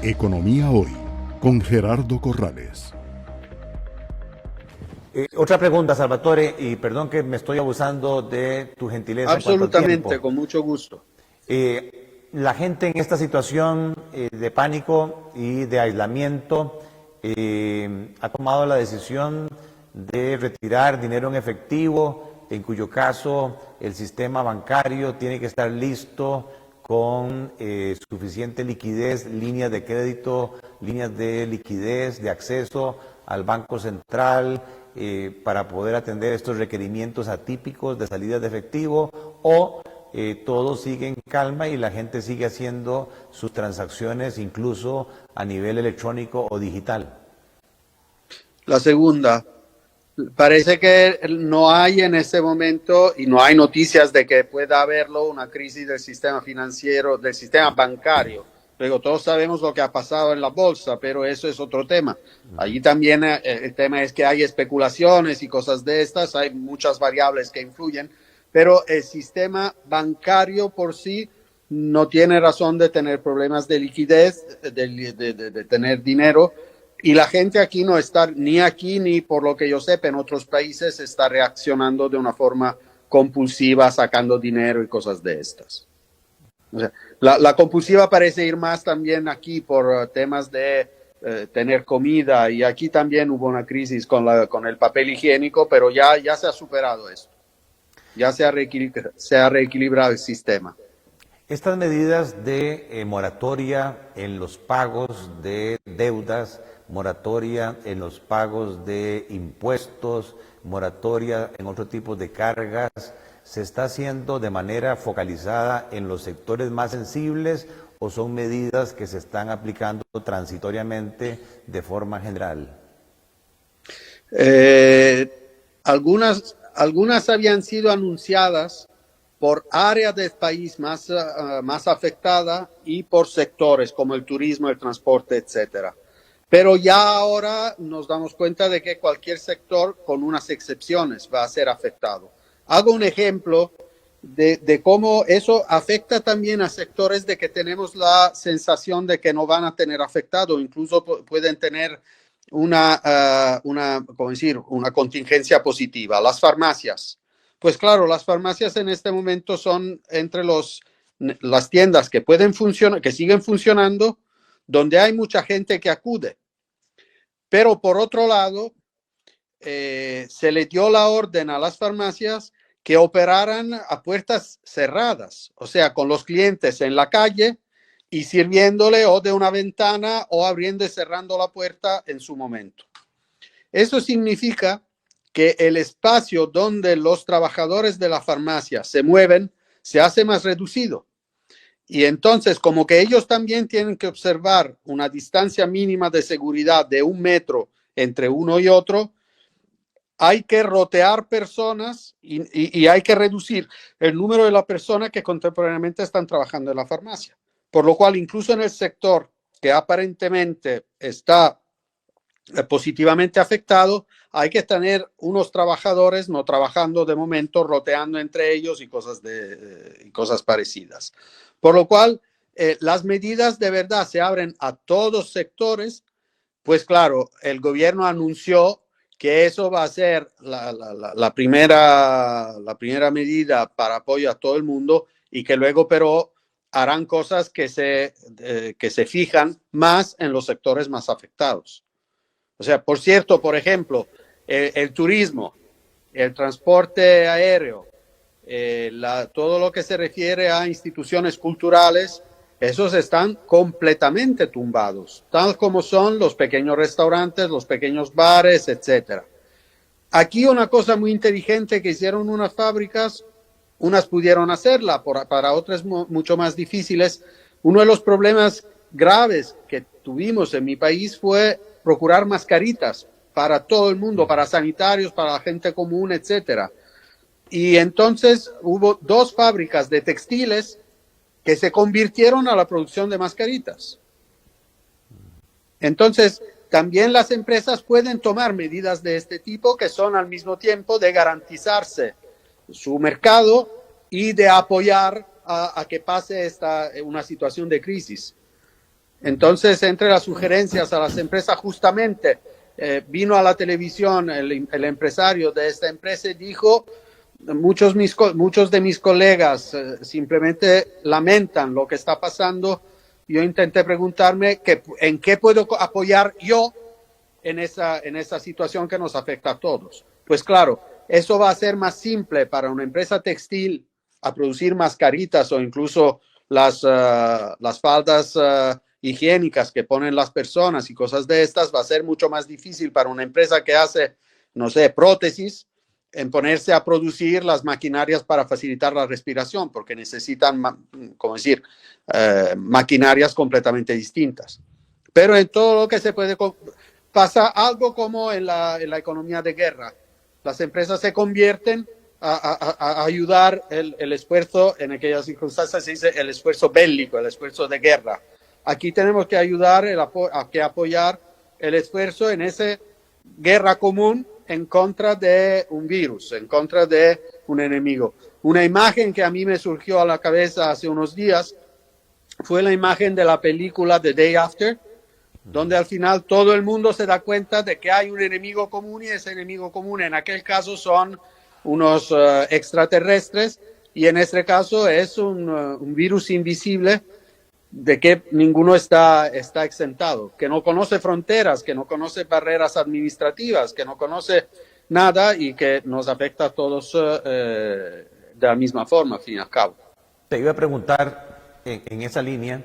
Economía Hoy, con Gerardo Corrales. Otra pregunta, Salvatore, y perdón que me estoy abusando de tu gentileza. Absolutamente, con mucho gusto. La gente en esta situación de pánico y de aislamiento ha tomado la decisión de retirar dinero en efectivo, en cuyo caso el sistema bancario tiene que estar listo con suficiente liquidez, líneas de crédito, líneas de liquidez, de acceso al Banco Central, para poder atender estos requerimientos atípicos de salidas de efectivo, o todo sigue en calma y la gente sigue haciendo sus transacciones incluso a nivel electrónico o digital. La segunda, parece que no hay en este momento, y no hay noticias de que pueda haberlo, una crisis del sistema financiero, del sistema bancario. Luego todos sabemos lo que ha pasado en la bolsa, pero eso es otro tema. Allí también el tema es que hay especulaciones y cosas de estas, hay muchas variables que influyen, pero el sistema bancario por sí no tiene razón de tener problemas de liquidez, de tener dinero, y la gente aquí no está, ni aquí ni por lo que yo sepa en otros países, está reaccionando de una forma compulsiva, sacando dinero y cosas de estas. O sea, la compulsiva parece ir más también aquí por temas de tener comida, y aquí también hubo una crisis con el papel higiénico, pero ya se ha superado esto. Ya se ha reequilibrado el sistema. Estas medidas de moratoria en los pagos de deudas, moratoria en los pagos de impuestos, moratoria en otro tipo de cargas, ¿se está haciendo de manera focalizada en los sectores más sensibles o son medidas que se están aplicando transitoriamente de forma general? Algunas habían sido anunciadas por áreas del país más afectada y por sectores como el turismo, el transporte, etcétera. Pero ya ahora nos damos cuenta de que cualquier sector, con unas excepciones, va a ser afectado. Hago un ejemplo de cómo eso afecta también a sectores de que tenemos la sensación de que no van a tener afectado, incluso pueden tener una contingencia positiva. Las farmacias. Pues claro, las farmacias en este momento son entre las tiendas que pueden funcionar, que siguen funcionando, donde hay mucha gente que acude. Pero por otro lado, se le dio la orden a las farmacias que operaran a puertas cerradas, o sea, con los clientes en la calle y sirviéndole o de una ventana o abriendo y cerrando la puerta en su momento. Eso significa que el espacio donde los trabajadores de la farmacia se mueven se hace más reducido. Y entonces, como que ellos también tienen que observar una distancia mínima de seguridad de 1 metro entre uno y otro, hay que rotear personas y hay que reducir el número de las personas que contemporáneamente están trabajando en la farmacia. Por lo cual, incluso en el sector que aparentemente está positivamente afectado, hay que tener unos trabajadores no trabajando de momento, roteando entre ellos y cosas parecidas. Por lo cual, las medidas de verdad se abren a todos sectores. Pues claro, el gobierno anunció que eso va a ser la primera medida para apoyo a todo el mundo, y que luego, pero harán cosas que se fijan más en los sectores más afectados. O sea, por cierto, por ejemplo, el turismo, el transporte aéreo, todo lo que se refiere a instituciones culturales, esos están completamente tumbados, tal como son los pequeños restaurantes, los pequeños bares, etcétera. Aquí una cosa muy inteligente que hicieron unas fábricas, unas pudieron hacerla, para otras mucho más difíciles. Uno de los problemas graves que tuvimos en mi país fue procurar mascaritas para todo el mundo, para sanitarios, para la gente común, etcétera. Y entonces hubo 2 fábricas de textiles que se convirtieron a la producción de mascaritas. Entonces, también las empresas pueden tomar medidas de este tipo, que son al mismo tiempo de garantizarse su mercado y de apoyar a que pase una situación de crisis. Entonces, entre las sugerencias a las empresas, justamente vino a la televisión el empresario de esta empresa y dijo, muchos de mis colegas simplemente lamentan lo que está pasando. Yo intenté preguntarme en qué puedo apoyar yo en esa situación que nos afecta a todos. Pues claro, eso va a ser más simple para una empresa textil a producir mascaritas o incluso las faldas higiénicas que ponen las personas y cosas de estas. Va a ser mucho más difícil para una empresa que hace, no sé, prótesis, en ponerse a producir las maquinarias para facilitar la respiración, porque necesitan, como decir, maquinarias completamente distintas. Pero en todo lo que se puede, pasa algo como en la economía de guerra. Las empresas se convierten a ayudar el esfuerzo, en aquellas circunstancias se dice el esfuerzo bélico, el esfuerzo de guerra. Aquí tenemos que ayudar, apoyar el esfuerzo en esa guerra común en contra de un virus, en contra de un enemigo. Una imagen que a mí me surgió a la cabeza hace unos días fue la imagen de la película The Day After, donde al final todo el mundo se da cuenta de que hay un enemigo común y ese enemigo común en aquel caso son unos extraterrestres y en este caso es un virus invisible de que ninguno está exentado, que no conoce fronteras, que no conoce barreras administrativas, que no conoce nada y que nos afecta a todos de la misma forma, al fin y al cabo. Te iba a preguntar en esa línea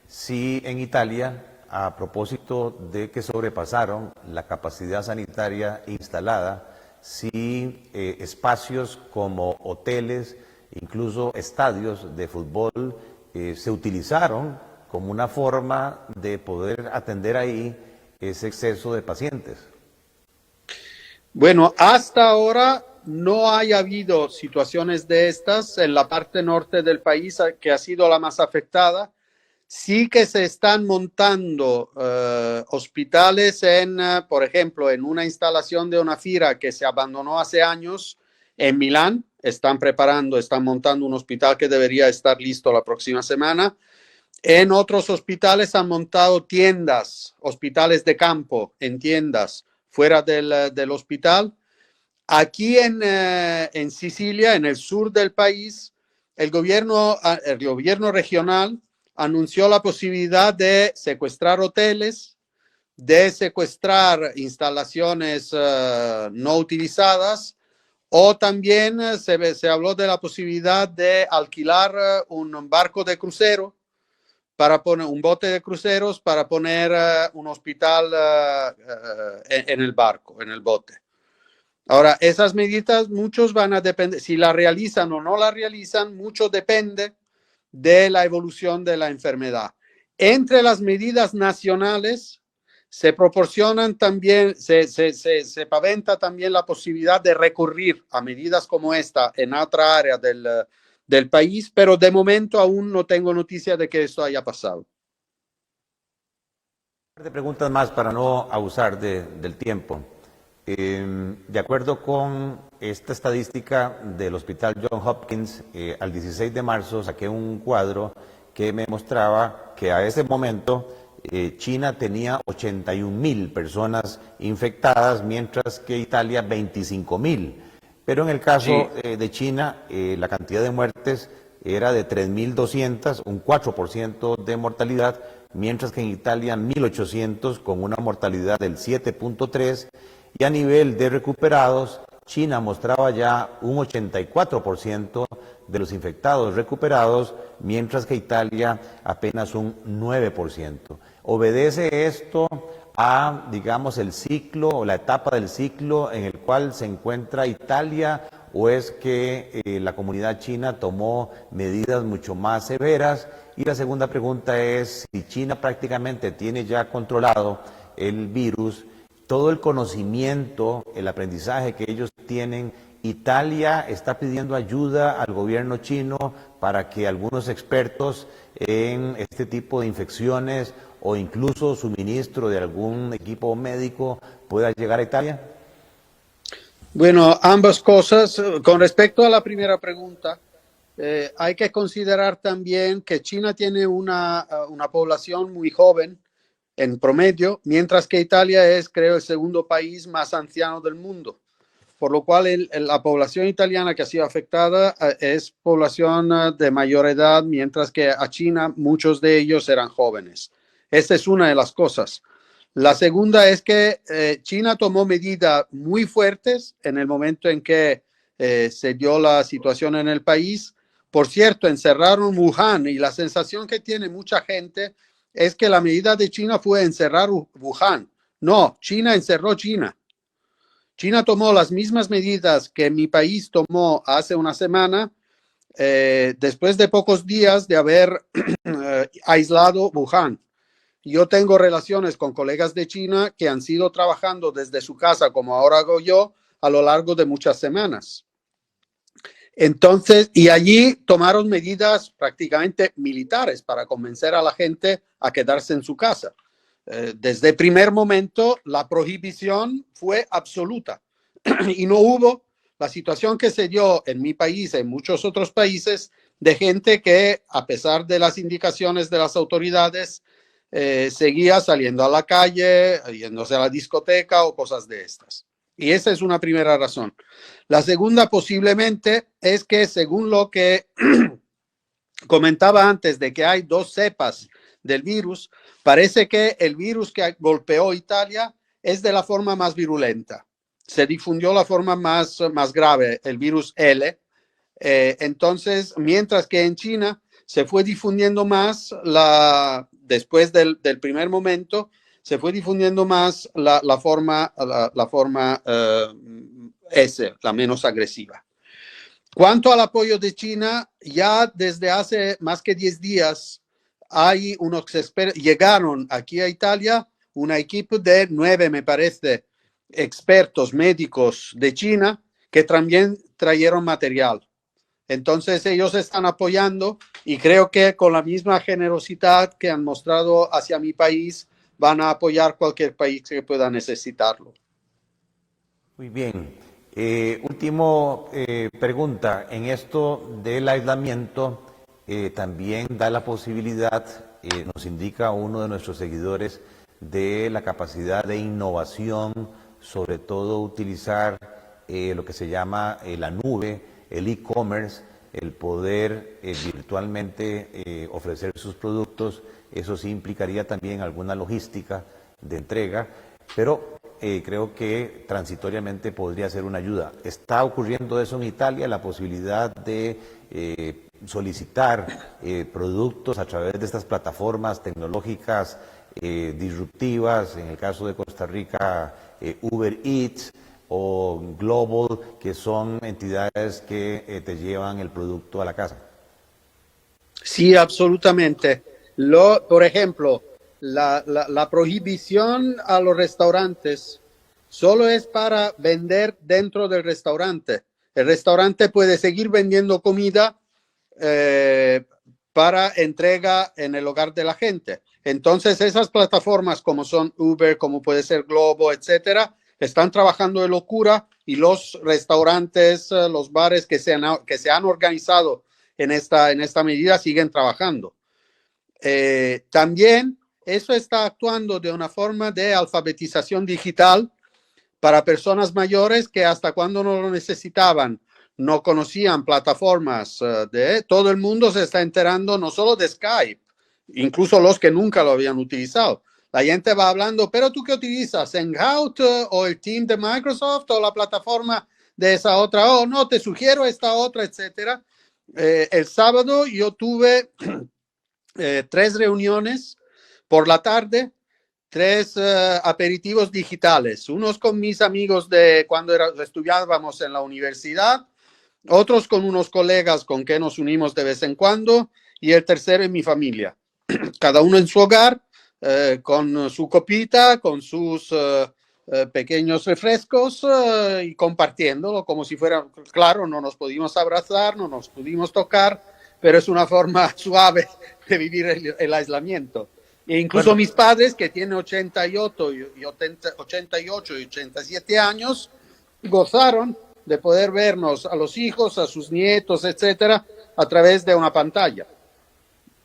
si en Italia, a propósito de que sobrepasaron la capacidad sanitaria instalada, si espacios como hoteles, incluso estadios de fútbol, se utilizaron como una forma de poder atender ahí ese exceso de pacientes. Bueno, hasta ahora no ha habido situaciones de estas en la parte norte del país, que ha sido la más afectada. Sí que se están montando hospitales por ejemplo, en una instalación de una fira que se abandonó hace años en Milán. Están montando un hospital que debería estar listo la próxima semana. En otros hospitales han montado tiendas, hospitales de campo, en tiendas fuera del hospital. Aquí en Sicilia, en el sur del país, el gobierno regional anunció la posibilidad de secuestrar hoteles, de secuestrar instalaciones no utilizadas, o también se habló de la posibilidad de alquilar un barco de crucero, para poner un bote de cruceros para poner un hospital en el barco, en el bote. Ahora, esas medidas, muchos van a depender, si la realizan o no la realizan, mucho depende de la evolución de la enfermedad. Entre las medidas nacionales se proporcionan también, se paventa también la posibilidad de recurrir a medidas como esta en otra área del país, pero de momento aún no tengo noticia de que esto haya pasado. De preguntas más para no abusar del tiempo. De acuerdo con esta estadística del Hospital Johns Hopkins, al 16 de marzo saqué un cuadro que me mostraba que a ese momento China tenía 81.000 personas infectadas, mientras que Italia 25.000. Pero en el caso de China, la cantidad de muertes era de 3.200, un 4% de mortalidad, mientras que en Italia 1.800 con una mortalidad del 7.3%. Y a nivel de recuperados, China mostraba ya un 84% de los infectados recuperados, mientras que Italia apenas un 9%. ¿Obedece esto a, digamos, el ciclo o la etapa del ciclo en el cual se encuentra Italia, o es que la comunidad china tomó medidas mucho más severas? Y la segunda pregunta es si China prácticamente tiene ya controlado el virus, todo el conocimiento, el aprendizaje que ellos tienen. Italia está pidiendo ayuda al gobierno chino para que algunos expertos en este tipo de infecciones o incluso suministro de algún equipo médico pueda llegar a Italia. Bueno, ambas cosas. Con respecto a la primera pregunta, hay que considerar también que China tiene una población muy joven en promedio, mientras que Italia es, creo, el segundo país más anciano del mundo. Por lo cual la población italiana que ha sido afectada es población de mayor edad, mientras que a China muchos de ellos eran jóvenes. Esta es una de las cosas. La segunda es que China tomó medidas muy fuertes en el momento en que se dio la situación en el país. Por cierto, encerraron Wuhan y la sensación que tiene mucha gente es que la medida de China fue encerrar Wuhan. No, China encerró China. China tomó las mismas medidas que mi país tomó hace una semana, después de pocos días de haber aislado Wuhan. Yo tengo relaciones con colegas de China que han sido trabajando desde su casa, como ahora hago yo, a lo largo de muchas semanas. Entonces, y allí tomaron medidas prácticamente militares para convencer a la gente a quedarse en su casa. Desde el primer momento, la prohibición fue absoluta y no hubo la situación que se dio en mi país, en muchos otros países, de gente que, a pesar de las indicaciones de las autoridades, seguía saliendo a la calle, yéndose a la discoteca o cosas de estas. Y esa es una primera razón. La segunda posiblemente es que, según lo que comentaba antes de que hay dos cepas del virus, parece que el virus que golpeó Italia es de la forma más virulenta. Se difundió la forma más grave, el virus L. Entonces, mientras que en China se fue difundiendo más, después del primer momento, se fue difundiendo más la forma S, la menos agresiva. Cuanto al apoyo de China, ya desde hace más que 10 días hay llegaron aquí a Italia un equipo de 9, me parece, expertos médicos de China que también trajeron material. Entonces ellos están apoyando y creo que con la misma generosidad que han mostrado hacia mi país, van a apoyar cualquier país que pueda necesitarlo. Muy bien. Último pregunta. En esto del aislamiento, también da la posibilidad, nos indica uno de nuestros seguidores, de la capacidad de innovación, sobre todo utilizar lo que se llama la nube, el e-commerce, el poder virtualmente ofrecer sus productos. Eso sí implicaría también alguna logística de entrega, pero creo que transitoriamente podría ser una ayuda. ¿Está ocurriendo eso en Italia, la posibilidad de solicitar productos a través de estas plataformas tecnológicas disruptivas? En el caso de Costa Rica, Uber Eats o Global, que son entidades que te llevan el producto a la casa. Sí, absolutamente. Por ejemplo, la prohibición a los restaurantes solo es para vender dentro del restaurante. El restaurante puede seguir vendiendo comida para entrega en el hogar de la gente. Entonces, esas plataformas como son Uber, como puede ser Globo, etcétera, están trabajando de locura y los restaurantes, los bares que se han organizado en esta medida siguen trabajando. También eso está actuando de una forma de alfabetización digital para personas mayores que hasta cuando no lo necesitaban, no conocían plataformas todo el mundo se está enterando no solo de Skype, incluso los que nunca lo habían utilizado. La gente va hablando, pero ¿tú qué utilizas? ¿Hangout o el Team de Microsoft o la plataforma de esa otra? Oh, no, te sugiero esta otra, etcétera. El sábado yo tuve 3 reuniones por la tarde, 3 aperitivos digitales, unos con mis amigos de cuando estudiábamos en la universidad, otros con unos colegas con que nos unimos de vez en cuando y el tercero en mi familia. Cada uno en su hogar, con su copita, con sus pequeños refrescos y compartiéndolo como si fuera, claro, no nos pudimos abrazar, no nos pudimos tocar, pero es una forma suave de vivir el aislamiento. E incluso mis padres, que tienen 88 y 87 años, gozaron de poder vernos a los hijos, a sus nietos, etcétera, a través de una pantalla.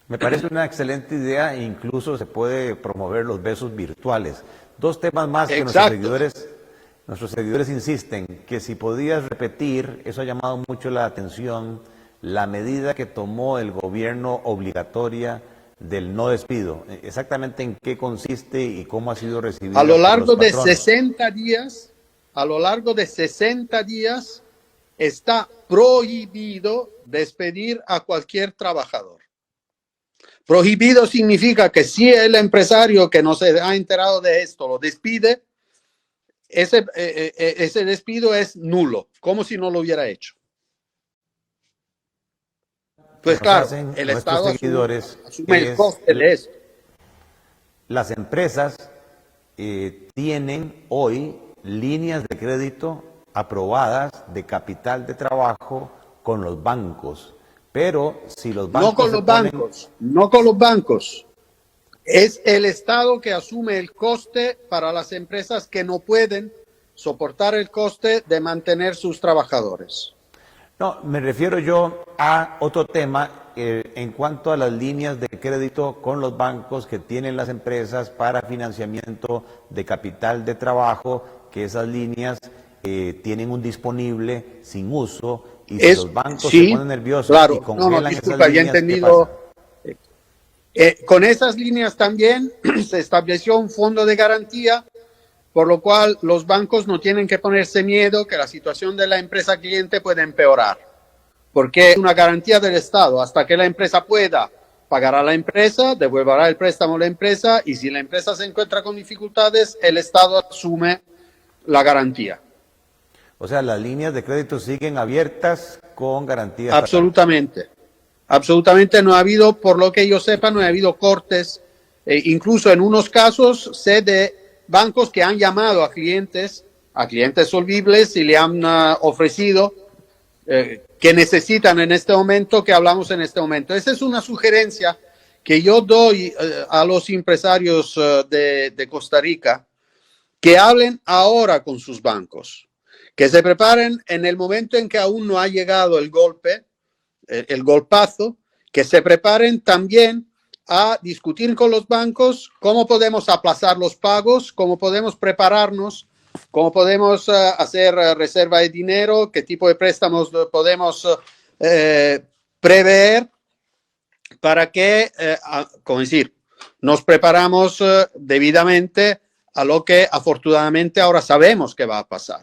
Me parece una excelente idea e incluso se puede promover los besos virtuales. Dos temas más que nuestros seguidores insisten, que si podías repetir, eso ha llamado mucho la atención, la medida que tomó el gobierno obligatoria del no despido. Exactamente en qué consiste y cómo ha sido recibida A lo largo por los de patronos. 60 días está prohibido despedir a cualquier trabajador. Prohibido significa que si el empresario que no se ha enterado de esto lo despide, ese despido es nulo, como si no lo hubiera hecho. Pues claro, el Estado asume el coste de esto. Las empresas tienen hoy líneas de crédito aprobadas de capital de trabajo con los bancos, pero si los bancos no con los bancos. Es el Estado que asume el coste para las empresas que no pueden soportar el coste de mantener sus trabajadores. No, me refiero yo a otro tema en cuanto a las líneas de crédito con los bancos que tienen las empresas para financiamiento de capital de trabajo, que esas líneas tienen un disponible sin uso y si los bancos se ponen nerviosos y congelan esas líneas, ya he entendido. Con esas líneas también se estableció un fondo de garantía, por lo cual los bancos no tienen que ponerse miedo que la situación de la empresa cliente puede empeorar, porque es una garantía del Estado. Hasta que la empresa pueda pagar a la empresa, devolverá el préstamo a la empresa, y si la empresa se encuentra con dificultades, el Estado asume la garantía. O sea, las líneas de crédito siguen abiertas con garantía estatal. Absolutamente. Absolutamente no ha habido, por lo que yo sepa, no ha habido cortes. Incluso en unos casos sé de bancos que han llamado a clientes solvibles y le han ofrecido que necesitan en este momento, que hablamos en este momento. Esa es una sugerencia que yo doy a los empresarios de Costa Rica, que hablen ahora con sus bancos, que se preparen en el momento en que aún no ha llegado el golpe, el golpazo, que se preparen también a discutir con los bancos cómo podemos aplazar los pagos, cómo podemos prepararnos, cómo podemos hacer reserva de dinero, qué tipo de préstamos podemos prever para que, como decir, nos preparamos debidamente a lo que afortunadamente ahora sabemos que va a pasar.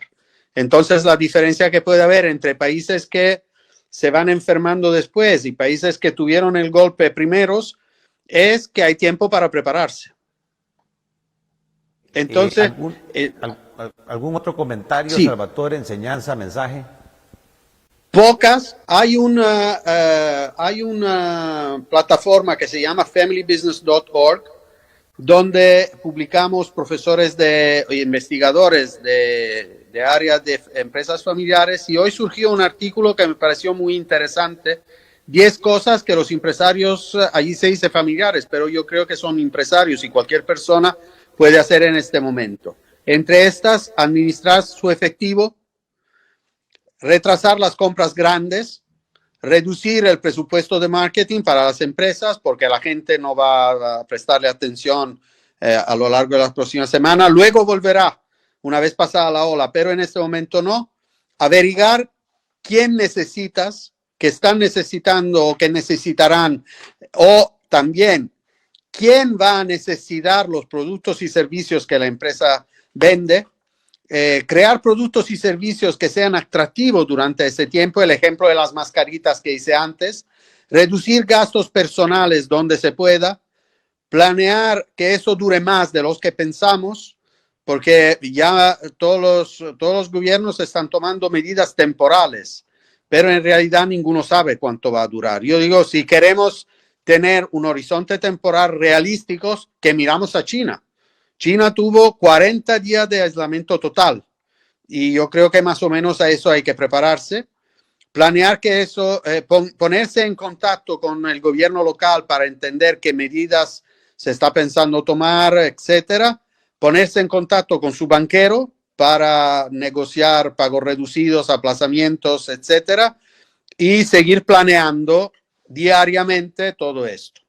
Entonces, la diferencia que puede haber entre países que se van enfermando después y países que tuvieron el golpe primeros es que hay tiempo para prepararse. Entonces, ¿algún otro comentario, sí. Salvatore, enseñanza, mensaje? Pocas. Hay una plataforma que se llama familybusiness.org, donde publicamos profesores investigadores de áreas de empresas familiares, y hoy surgió un artículo que me pareció muy interesante, 10 cosas que los empresarios, allí se dice familiares, pero yo creo que son empresarios y cualquier persona puede hacer en este momento. Entre estas, administrar su efectivo, retrasar las compras grandes, reducir el presupuesto de marketing para las empresas, porque la gente no va a prestarle atención a lo largo de las próximas semanas. Luego volverá una vez pasada la ola, pero en este momento no. Averiguar quién necesitas, que están necesitando o que necesitarán, o también quién va a necesitar los productos y servicios que la empresa vende. Crear productos y servicios que sean atractivos durante ese tiempo, el ejemplo de las mascaritas que hice antes, reducir gastos personales donde se pueda, planear que eso dure más de los que pensamos, porque ya todos los gobiernos están tomando medidas temporales, pero en realidad ninguno sabe cuánto va a durar. Yo digo, si queremos tener un horizonte temporal realístico, que miramos a China. China tuvo 40 días de aislamiento total, y yo creo que más o menos a eso hay que prepararse. Planear que eso, ponerse en contacto con el gobierno local para entender qué medidas se está pensando tomar, etcétera. Ponerse en contacto con su banquero para negociar pagos reducidos, aplazamientos, etcétera. y seguir planeando diariamente todo esto.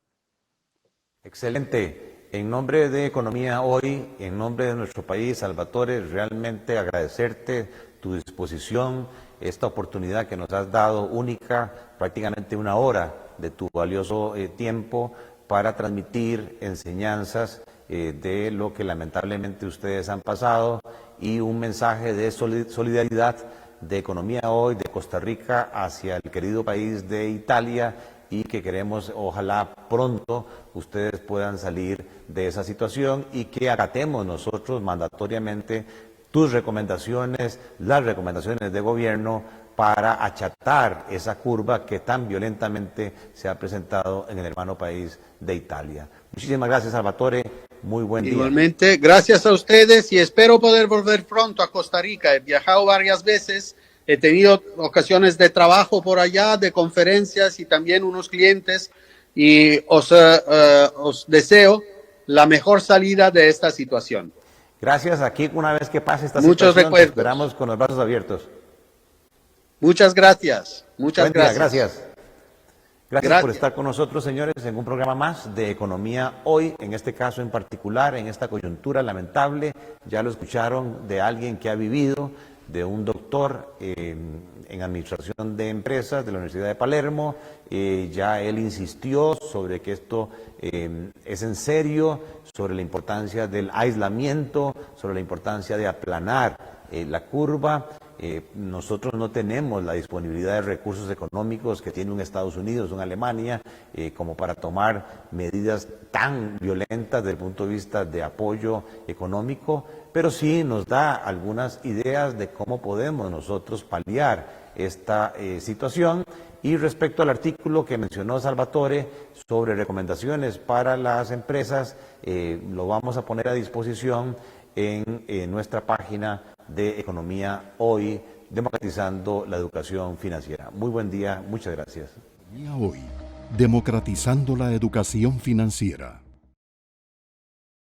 Excelente. En nombre de Economía Hoy, en nombre de nuestro país, Salvatore, realmente agradecerte tu disposición, esta oportunidad que nos has dado única, prácticamente una hora de tu valioso tiempo para transmitir enseñanzas de lo que lamentablemente ustedes han pasado y un mensaje de solidaridad de Economía Hoy, de Costa Rica hacia el querido país de Italia, y que queremos, ojalá pronto ustedes puedan salir de esa situación y que acatemos nosotros mandatoriamente tus recomendaciones, las recomendaciones de gobierno para achatar esa curva que tan violentamente se ha presentado en el hermano país de Italia. Muchísimas gracias, Salvatore. Muy buen día. Igualmente, gracias a ustedes y espero poder volver pronto a Costa Rica. He viajado varias veces. He tenido ocasiones de trabajo por allá, de conferencias y también unos clientes y os deseo la mejor salida de esta situación. Gracias. Aquí una vez que pase esta Muchos situación, te recuerdos. esperamos con los brazos abiertos. Muchas gracias. Muchas Buen día, gracias. Gracias por estar con nosotros, señores, en un programa más de Economía Hoy, en este caso en particular, en esta coyuntura lamentable. Ya lo escucharon de alguien que ha vivido, de un doctor en administración de empresas de la Universidad de Palermo. Ya él insistió sobre que esto es en serio, sobre la importancia del aislamiento, sobre la importancia de aplanar la curva. Nosotros no tenemos la disponibilidad de recursos económicos que tiene un Estados Unidos, una Alemania, como para tomar medidas tan violentas desde el punto de vista de apoyo económico, pero sí nos da algunas ideas de cómo podemos nosotros paliar esta situación. Y respecto al artículo que mencionó Salvatore sobre recomendaciones para las empresas, lo vamos a poner a disposición en nuestra página de Economía Hoy, democratizando la educación financiera. Muy buen día, muchas gracias. Economía Hoy, democratizando la educación financiera.